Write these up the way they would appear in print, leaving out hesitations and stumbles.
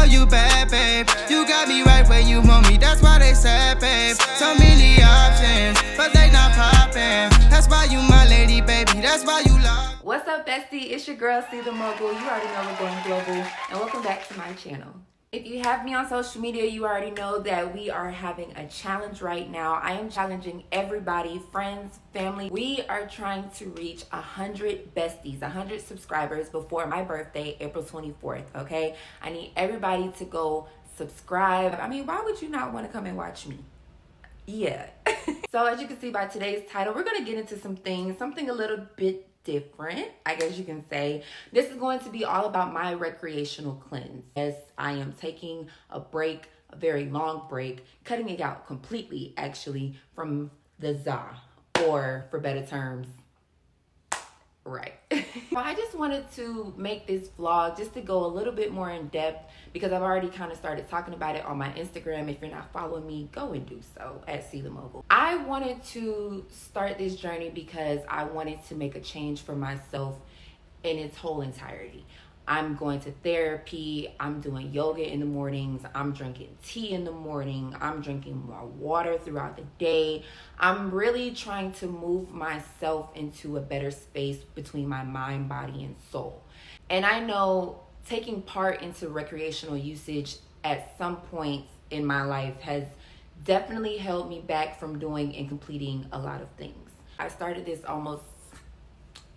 you bad, babe. You got me right where you want me, that's why they sad, babe. So many options, but they not popping. That's why you my lady, baby, that's why you love. What's up, bestie? It's your girl, CeeTheMogul. You already know we're going global, and welcome back to my channel. If you have me on social media, you already know that we are having a challenge right now. I am challenging everybody, friends, family. We are trying to reach 100 besties, 100 subscribers before my birthday, April 24th, okay? I need everybody to go subscribe. I mean, why would you not want to come and watch me? Yeah. So as you can see by today's title, we're going to get into some things, something a little bit different, I guess you can say. This is going to be all about my recreational cleanse. As I am taking a break, a very long break, cutting it out completely actually from the 𝙲𝙾𝙽𝙽𝙴𝙲, or for better terms, right. Well, I just wanted to make this vlog just to go a little bit more in depth because I've already kind of started talking about it on my Instagram. If you're not following me, go and do so at CeeTheMogul. I wanted to start this journey because I wanted to make a change for myself in its whole entirety. I'm going to therapy, I'm doing yoga in the mornings, I'm drinking tea in the morning, I'm drinking more water throughout the day. I'm really trying to move myself into a better space between my mind, body, and soul. And I know taking part into recreational usage at some point in my life has definitely held me back from doing and completing a lot of things. I started this almost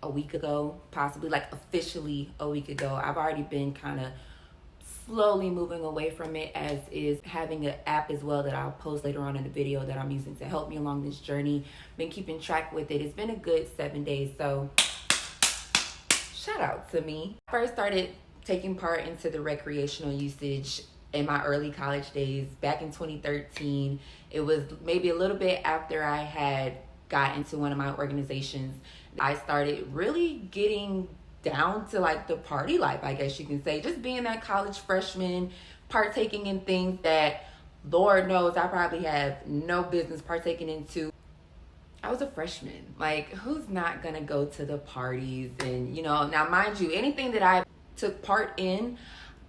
a week ago, possibly like officially a week ago. I've already been kind of slowly moving away from it, as is having an app as well that I'll post later on in the video that I'm using to help me along this journey. Been keeping track with it. It's been a good 7 days, so shout out to me. I first started taking part into the recreational usage in my early college days back in 2013. It was maybe a little bit after I had got into one of my organizations. I started really getting down to like the party life, I guess you can say. Just being that college freshman, partaking in things that Lord knows I probably have no business partaking into. I was a freshman. Like, who's not gonna go to the parties? And you know, now mind you, anything that I took part in,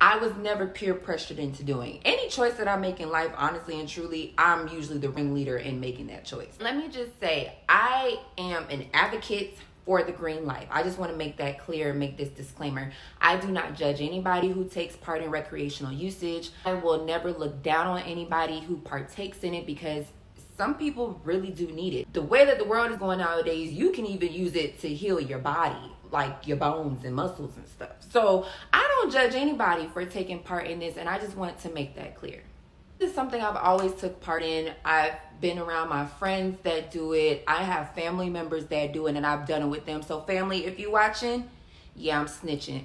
I was never peer pressured into doing. Any choice that I make in life, honestly and truly, I'm usually the ringleader in making that choice. Let me just say, I am an advocate for the green life. I just want to make that clear, make this disclaimer. I do not judge anybody who takes part in recreational usage. I will never look down on anybody who partakes in it because some people really do need it. The way that the world is going nowadays, you can even use it to heal your body, like your bones and muscles and stuff. So I don't judge anybody for taking part in this, and I just wanted to make that clear. This is something I've always took part in. I've been around my friends that do it. I have family members that do it, and I've done it with them. So family, if you're watching, yeah, I'm snitching.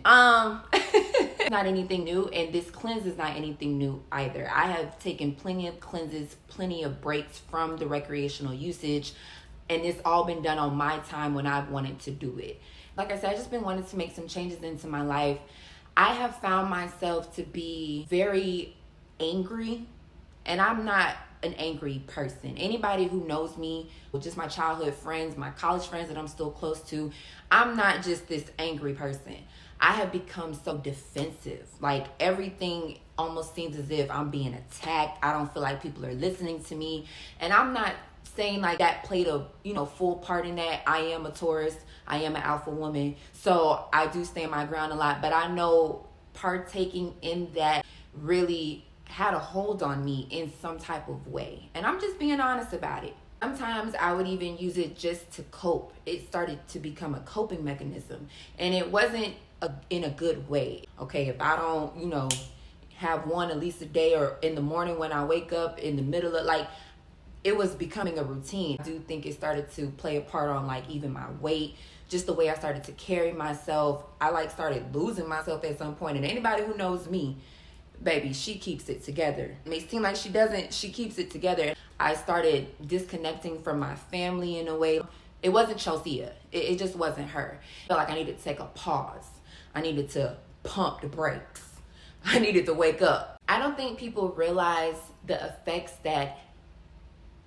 It's not anything new, and this cleanse is not anything new either. I have taken plenty of cleanses, plenty of breaks from the recreational usage, and it's all been done on my time when I've wanted to do it. Like I said, I've just been wanting to make some changes into my life. I have found myself to be very angry, and I'm not an angry person. Anybody who knows me, just my childhood friends, my college friends that I'm still close to, I'm not just this angry person. I have become so defensive. Like, everything almost seems as if I'm being attacked. I don't feel like people are listening to me, and I'm not saying like that played a full part in that. I am a Taurus, I am an alpha woman, so I do stand my ground a lot, but I know partaking in that really had a hold on me in some type of way, and I'm just being honest about it. Sometimes I would even use it just to cope. It started to become a coping mechanism, and it wasn't in a good way. Okay, if I don't have one at least a day, or in the morning when I wake up, in the middle of, like, it was becoming a routine. I do think it started to play a part on like even my weight, just the way I started to carry myself. I started losing myself at some point, and anybody who knows me, baby, she keeps it together. It may seem like she doesn't, she keeps it together. I started disconnecting from my family in a way. It wasn't Chelsea. It just wasn't her. I felt like I needed to take a pause. I needed to pump the brakes. I needed to wake up. I don't think people realize the effects that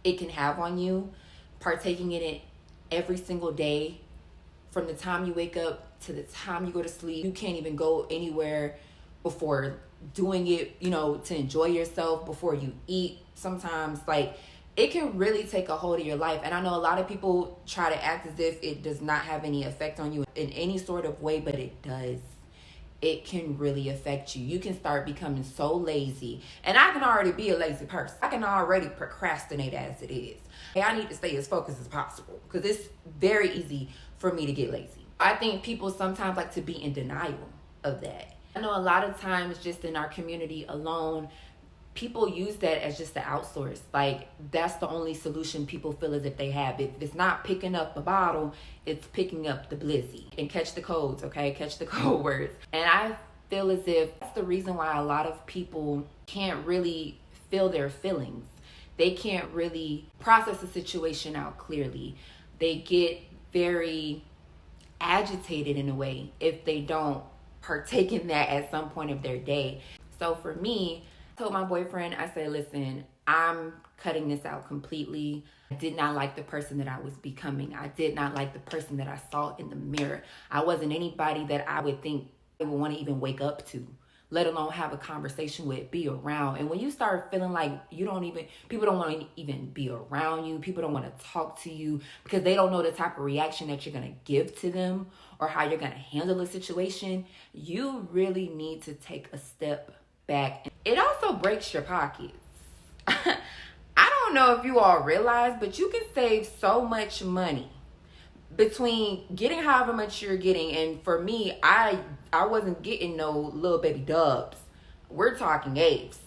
it can have on you, partaking in it every single day, from the time you wake up to the time you go to sleep. You can't even go anywhere before doing it, you know, to enjoy yourself, before you eat. Sometimes, like, it can really take a hold of your life. And I know a lot of people try to act as if it does not have any effect on you in any sort of way, but it does. It can really affect you. You can start becoming so lazy. And I can already be a lazy person. I can already procrastinate as it is. I need to stay as focused as possible because it's very easy for me to get lazy. I think people sometimes like to be in denial of that. I know a lot of times just in our community alone, people use that as just to outsource. Like, that's the only solution people feel as if they have. If it's not picking up a bottle, it's picking up the blizzy. And catch the codes, okay? Catch the code words. And I feel as if that's the reason why a lot of people can't really feel their feelings. They can't really process the situation out clearly. They get very agitated in a way if they don't partake in that at some point of their day. So for me, I told my boyfriend, I said, listen, I'm cutting this out completely. I did not like the person that I was becoming. I did not like the person that I saw in the mirror. I wasn't anybody that I would think I would want to even wake up to, let alone have a conversation with, be around. And when you start feeling like people don't want to even be around you, people don't want to talk to you because they don't know the type of reaction that you're going to give to them or how you're going to handle the situation, you really need to take a step back. It also breaks your pockets. I don't know if you all realize, but you can save so much money between getting however much you're getting. And for me, I wasn't getting no little baby dubs. We're talking apes.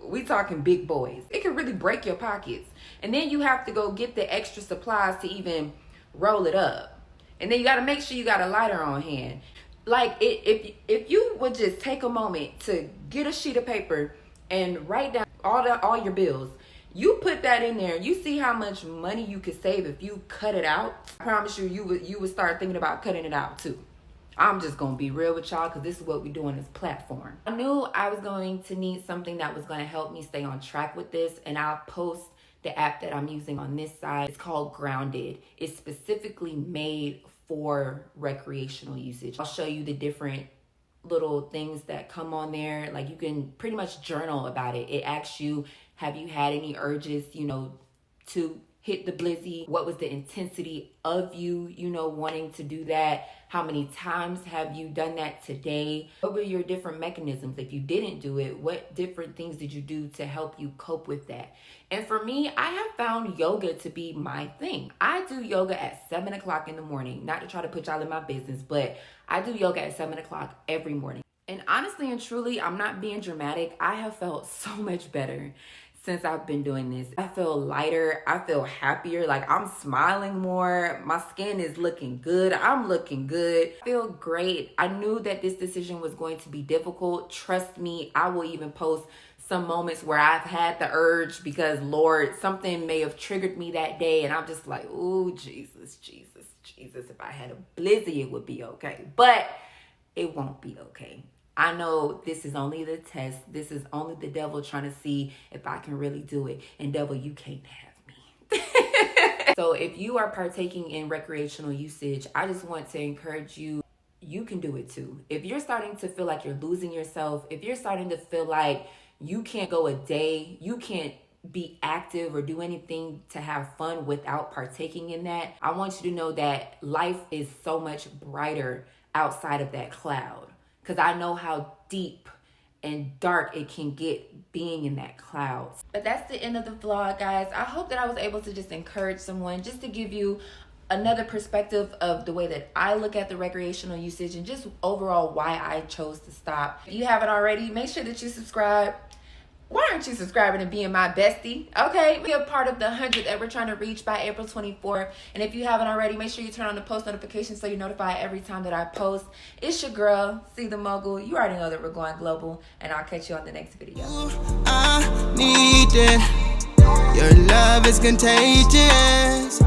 We talking big boys. It can really break your pockets. And then you have to go get the extra supplies to even roll it up. And then you got to make sure you got a lighter on hand. Like, if you would just take a moment to get a sheet of paper and write down all your bills, you put that in there, you see how much money you could save if you cut it out. I promise you, you would start thinking about cutting it out too. I'm just going to be real with y'all because this is what we do on this platform. I knew I was going to need something that was going to help me stay on track with this, and I'll post the app that I'm using on this side. It's called Grounded. It's specifically made for recreational usage. I'll show you the different little things that come on there. Like, you can pretty much journal about it. It asks you, have you had any urges, to hit the blizzy? What was the intensity of you, wanting to do that? How many times have you done that today? What were your different mechanisms? If you didn't do it, what different things did you do to help you cope with that? And for me, I have found yoga to be my thing. I do yoga at 7 o'clock in the morning. Not to try to put y'all in my business, but I do yoga at 7 o'clock every morning. And honestly and truly, I'm not being dramatic. I have felt so much better since I've been doing this. I feel lighter. I feel happier. Like, I'm smiling more. My skin is looking good. I'm looking good. I feel great. I knew that this decision was going to be difficult. Trust me, I will even post some moments where I've had the urge because, Lord, something may have triggered me that day. And I'm just like, ooh, Jesus. If I had a blizzy, it would be okay. But it won't be okay. I know this is only the test. This is only the devil trying to see if I can really do it. And devil, you can't have me. So if you are partaking in recreational usage, I just want to encourage you, you can do it too. If you're starting to feel like you're losing yourself, if you're starting to feel like you can't go a day, you can't be active or do anything to have fun without partaking in that, I want you to know that life is so much brighter outside of that cloud. Because I know how deep and dark it can get being in that cloud. But that's the end of the vlog, guys. I hope that I was able to just encourage someone, just to give you another perspective of the way that I look at the recreational usage and just overall why I chose to stop. If you haven't already, make sure that you subscribe. Why aren't you subscribing and being my bestie? Okay, be a part of the 100 that we're trying to reach by April 24th. And if you haven't already, make sure you turn on the post notifications so you're notified every time that I post. It's your girl, CeeTheMogul. You already know that we're going global, and I'll catch you on the next video. I need it. Your love is contagious.